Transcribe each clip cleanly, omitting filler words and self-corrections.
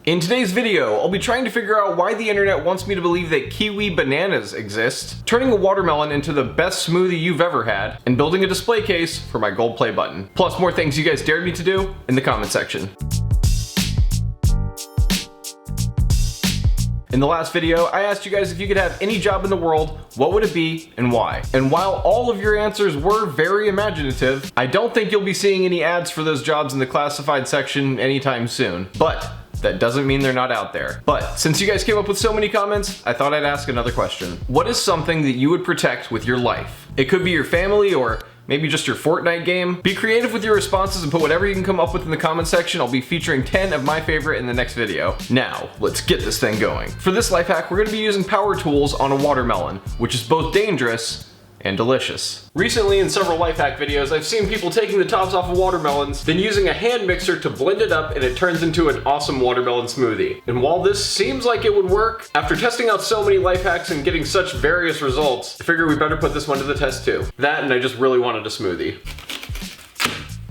In today's video, I'll be trying to figure out why the internet wants me to believe that kiwi bananas exist, turning a watermelon into the best smoothie you've ever had, and building a display case for my gold play button. Plus more things you guys dared me to do in the comment section. In the last video, I asked you guys if you could have any job in the world, what would it be and why? And while all of your answers were very imaginative, I don't think you'll be seeing any ads for those jobs in the classified section anytime soon. But that doesn't mean they're not out there. But since you guys came up with so many comments, I thought I'd ask another question. What is something that you would protect with your life? It could be your family or maybe just your Fortnite game. Be creative with your responses and put whatever you can come up with in the comment section. I'll be featuring 10 of my favorite in the next video. Now, let's get this thing going. For this life hack, we're gonna be using power tools on a watermelon, which is both dangerous and delicious. Recently in several life hack videos, I've seen people taking the tops off of watermelons, then using a hand mixer to blend it up, and it turns into an awesome watermelon smoothie. And while this seems like it would work, after testing out so many life hacks and getting such various results, I figured we better put this one to the test too. That and I just really wanted a smoothie.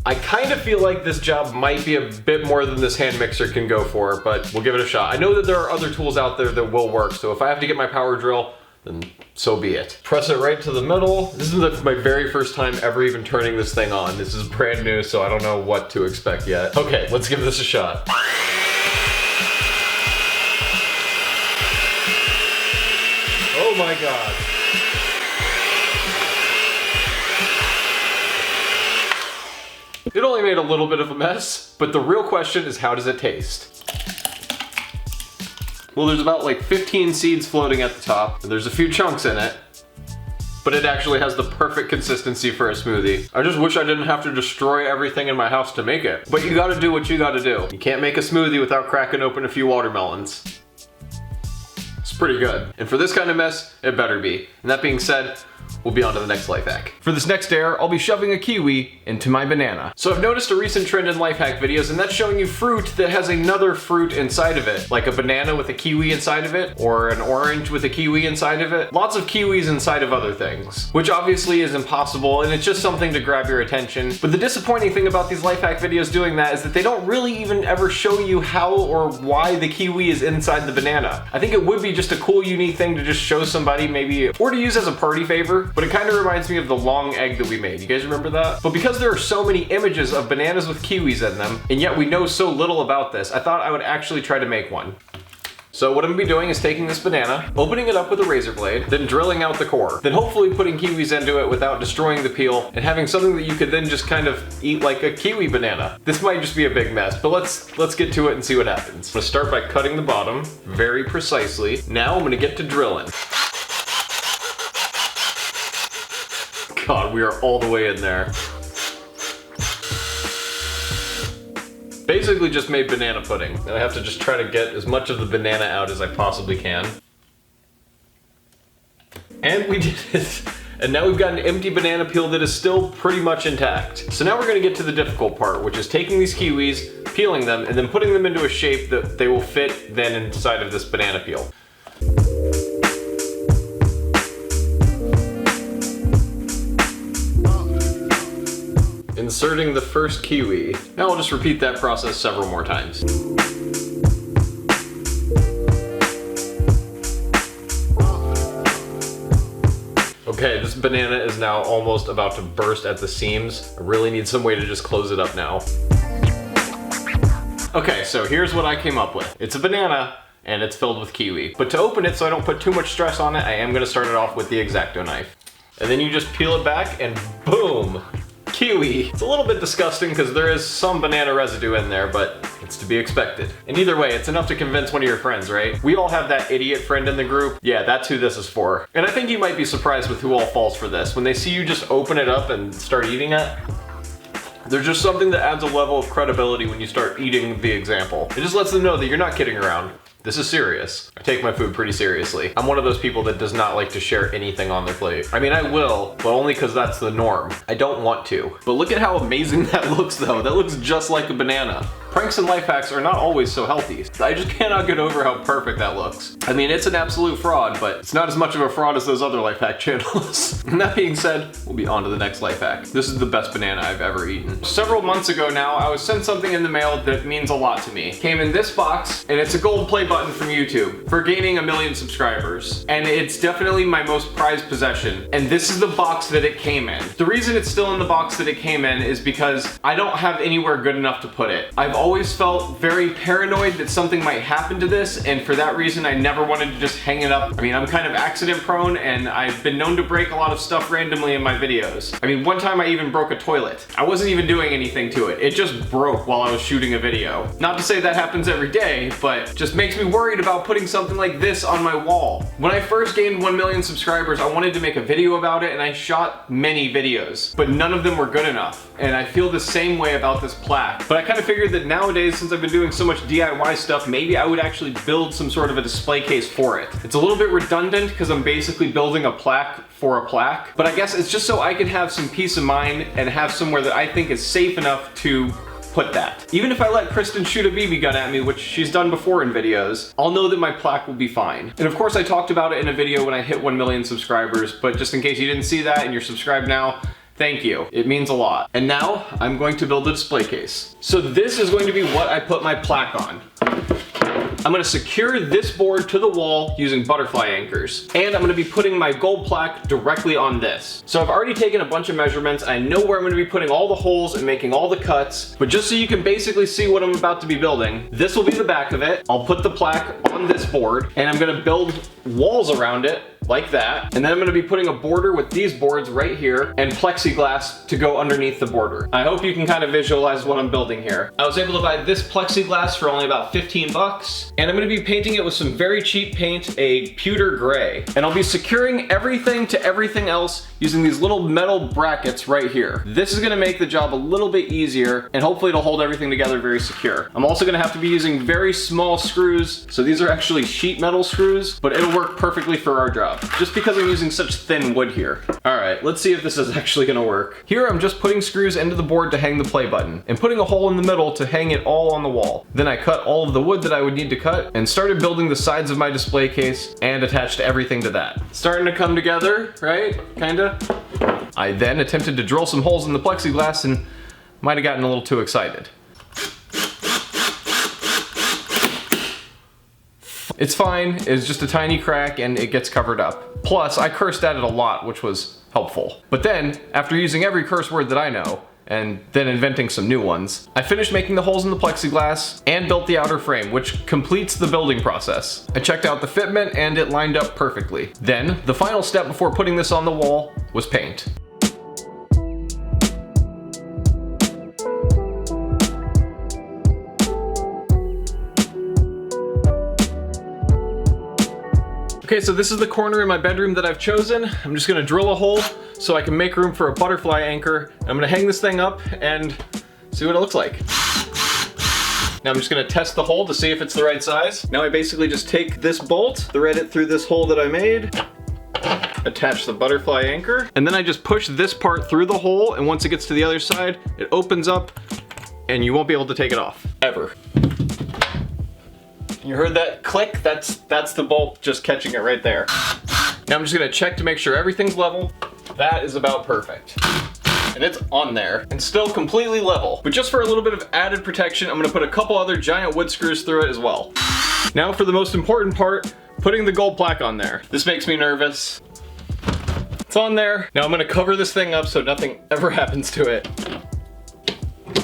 I kind of feel like this job might be a bit more than this hand mixer can go for, but we'll give it a shot. I know that there are other tools out there that will work, so if I have to get my power drill, then so be it. Press it right to the middle. This is my very first time ever even turning this thing on. This is brand new, so I don't know what to expect yet. Okay, let's give this a shot. Oh my God. It only made a little bit of a mess, but the real question is, how does it taste? Well, there's about like 15 seeds floating at the top, and there's a few chunks in it, but it actually has the perfect consistency for a smoothie. I just wish I didn't have to destroy everything in my house to make it. But you gotta do what you gotta do. You can't make a smoothie without cracking open a few watermelons. It's pretty good. And for this kind of mess, it better be. And that being said, we'll be on to the next life hack. For this next dare, I'll be shoving a kiwi into my banana. So I've noticed a recent trend in life hack videos, and that's showing you fruit that has another fruit inside of it. Like a banana with a kiwi inside of it, or an orange with a kiwi inside of it. Lots of kiwis inside of other things, which obviously is impossible, and it's just something to grab your attention. But the disappointing thing about these life hack videos doing that is that they don't really even ever show you how or why the kiwi is inside the banana. I think it would be just a cool, unique thing to just show somebody maybe, or to use as a party favor. But it kind of reminds me of the long egg that we made. You guys remember that? But because there are so many images of bananas with kiwis in them, and yet we know so little about this, I thought I would actually try to make one. So what I'm gonna be doing is taking this banana, opening it up with a razor blade, then drilling out the core, then hopefully putting kiwis into it without destroying the peel, and having something that you could then just kind of eat like a kiwi banana. This might just be a big mess, but let's get to it and see what happens. I'm gonna start by cutting the bottom very precisely. Now I'm gonna get to drilling. God, we are all the way in there. Basically just made banana pudding. And I have to just try to get as much of the banana out as I possibly can. And we did it. And now we've got an empty banana peel that is still pretty much intact. So now we're gonna get to the difficult part, which is taking these kiwis, peeling them, and then putting them into a shape that they will fit then inside of this banana peel. Inserting the first kiwi. Now I'll just repeat that process several more times. Okay, this banana is now almost about to burst at the seams. I really need some way to just close it up now. Okay, so here's what I came up with. It's a banana, and it's filled with kiwi. But to open it so I don't put too much stress on it, I am gonna start it off with the X-Acto knife. And then you just peel it back and boom! Kiwi. It's a little bit disgusting because there is some banana residue in there, but it's to be expected. And either way, it's enough to convince one of your friends, right? We all have that idiot friend in the group. Yeah, that's who this is for. And I think you might be surprised with who all falls for this. When they see you just open it up and start eating it, there's just something that adds a level of credibility when you start eating the example. It just lets them know that you're not kidding around. This is serious. I take my food pretty seriously. I'm one of those people that does not like to share anything on their plate. I mean, I will, but only because that's the norm. I don't want to. But look at how amazing that looks though. That looks just like a banana. Pranks and life hacks are not always so healthy. I just cannot get over how perfect that looks. I mean, it's an absolute fraud, but it's not as much of a fraud as those other life hack channels. And that being said, we'll be on to the next life hack. This is the best banana I've ever eaten. Several months ago now, I was sent something in the mail that means a lot to me. It came in this box, and it's a gold play button from YouTube for gaining 1 million subscribers. And it's definitely my most prized possession. And this is the box that it came in. The reason it's still in the box that it came in is because I don't have anywhere good enough to put it. I've always felt very paranoid that something might happen to this, and for that reason I never wanted to just hang it up. I mean, I'm kind of accident prone, and I've been known to break a lot of stuff randomly in my videos. I mean, one time I even broke a toilet. I wasn't even doing anything to it. It just broke while I was shooting a video. Not to say that happens every day, but just makes me worried about putting something like this on my wall. When I first gained 1 million subscribers, I wanted to make a video about it, and I shot many videos, but none of them were good enough. And I feel the same way about this plaque. But I kind of figured that nowadays, since I've been doing so much DIY stuff, maybe I would actually build some sort of a display case for it. It's a little bit redundant because I'm basically building a plaque for a plaque, but I guess it's just so I can have some peace of mind and have somewhere that I think is safe enough to put that. Even if I let Kristen shoot a BB gun at me, which she's done before in videos, I'll know that my plaque will be fine. And of course I talked about it in a video when I hit 1 million subscribers, but just in case you didn't see that and you're subscribed now, thank you. It means a lot. And now I'm going to build a display case. So this is going to be what I put my plaque on. I'm gonna secure this board to the wall using butterfly anchors. And I'm gonna be putting my gold plaque directly on this. So I've already taken a bunch of measurements. I know where I'm gonna be putting all the holes and making all the cuts. But just so you can basically see what I'm about to be building, this will be the back of it. I'll put the plaque on this board, and I'm gonna build walls around it like that. And then I'm gonna be putting a border with these boards right here and plexiglass to go underneath the border. I hope you can kind of visualize what I'm building here. I was able to buy this plexiglass for only about 15 bucks. And I'm gonna be painting it with some very cheap paint, a pewter gray. And I'll be securing everything to everything else using these little metal brackets right here. This is gonna make the job a little bit easier, and hopefully it'll hold everything together very secure. I'm also gonna have to be using very small screws. So these are actually sheet metal screws, but it'll work perfectly for our job, just because I'm using such thin wood here. All right, let's see if this is actually gonna work. Here I'm just putting screws into the board to hang the play button, and putting a hole in the middle to hang it all on the wall. Then I cut all of the wood that I would need to cut, and started building the sides of my display case, and attached everything to that. Starting to come together, right? Kinda. I then attempted to drill some holes in the plexiglass and might have gotten a little too excited. It's fine, it's just a tiny crack and it gets covered up. Plus, I cursed at it a lot, which was helpful. But then, after using every curse word that I know, and then inventing some new ones, I finished making the holes in the plexiglass and built the outer frame, which completes the building process. I checked out the fitment and it lined up perfectly. Then, the final step before putting this on the wall was paint. Okay, so this is the corner in my bedroom that I've chosen. I'm just gonna drill a hole so I can make room for a butterfly anchor. I'm gonna hang this thing up and see what it looks like. Now I'm just gonna test the hole to see if it's the right size. Now I basically just take this bolt, thread it through this hole that I made, attach the butterfly anchor, and then I just push this part through the hole, and once it gets to the other side, it opens up and you won't be able to take it off, ever. You heard that click? That's the bolt just catching it right there. Now I'm just gonna check to make sure everything's level. That is about perfect. And it's on there and still completely level. But just for a little bit of added protection, I'm gonna put a couple other giant wood screws through it as well. Now for the most important part, putting the gold plaque on there. This makes me nervous. It's on there. Now I'm gonna cover this thing up so nothing ever happens to it.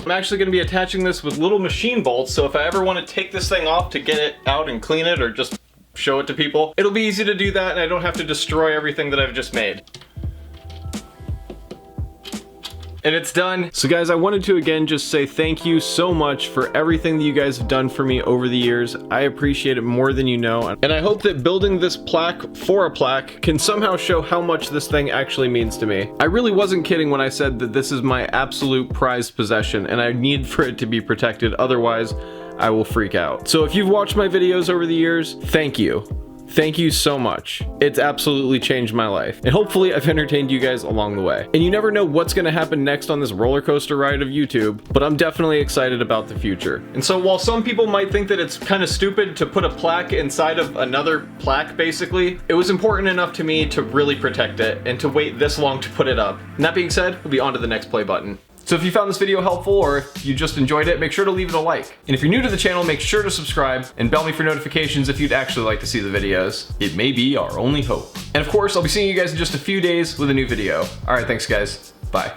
I'm actually gonna be attaching this with little machine bolts, so if I ever wanna take this thing off to get it out and clean it or just show it to people, it'll be easy to do that and I don't have to destroy everything that I've just made. And it's done. So guys, I wanted to again just say thank you so much for everything that you guys have done for me over the years. I appreciate it more than you know. And I hope that building this plaque for a plaque can somehow show how much this thing actually means to me. I really wasn't kidding when I said that this is my absolute prized possession and I need for it to be protected. Otherwise, I will freak out. So if you've watched my videos over the years, thank you. Thank you so much. It's absolutely changed my life. And hopefully I've entertained you guys along the way. And you never know what's gonna happen next on this roller coaster ride of YouTube, but I'm definitely excited about the future. And so while some people might think that it's kind of stupid to put a plaque inside of another plaque, basically, it was important enough to me to really protect it and to wait this long to put it up. And that being said, we'll be on to the next play button. So if you found this video helpful or if you just enjoyed it, make sure to leave it a like. And if you're new to the channel, make sure to subscribe and bell me for notifications if you'd actually like to see the videos. It may be our only hope. And of course, I'll be seeing you guys in just a few days with a new video. All right, thanks guys. Bye.